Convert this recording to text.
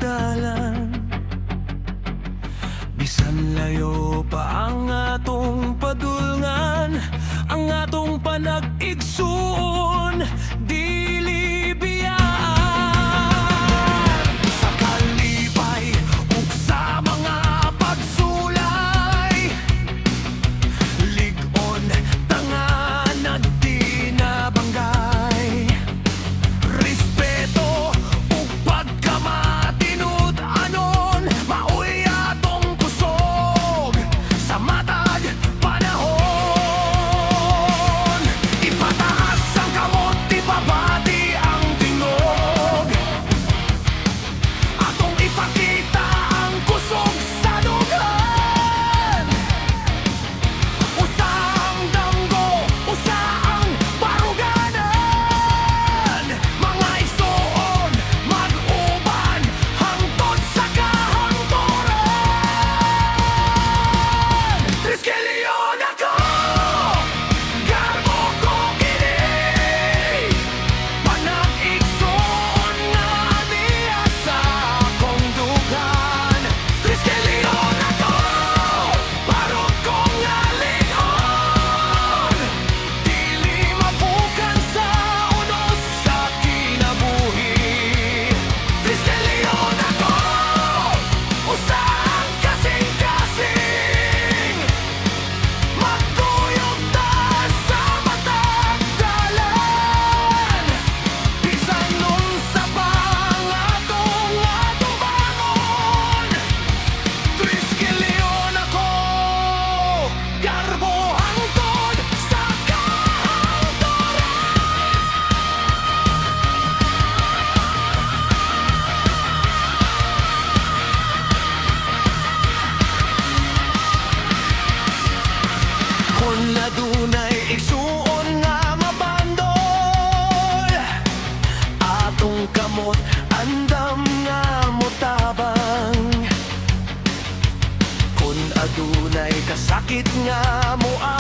dalan. Bisan layo pa ang atong padulngan, ang atong panag-igsuon dili biyaan. Sa kalipay ug sa mga pagsulay, lig-on tangan nagdi na banggay. Respeto ug pagkamatinud anon maoy atong kusog sa matag panahon. Ipataas ang kamot, ipabati ang tingog, atong ipakita ang kusog sa dugan. Usa ang damgo, usa ang baruganan. Mga igsoon, mag-uban hangtod sa kahangturan. Triskelion ako, garbo ko kini, panag-igsoon nga niya sa akong dugan. Triskelion ako, barog kong ngalingon, dili mapukan sa unos sa kinabuhi. Triskelion ako, usa ang kasing-kasing, magkuyog ta sa matag dalan. Bisan unsa pa ang atong bangon, Triskelion ako, garbo hangtod sa kahangturan. Kung nadunay igsuon nga mabandol, atong kamot andam nga motabang. Kung adunay kasakit nga moabot,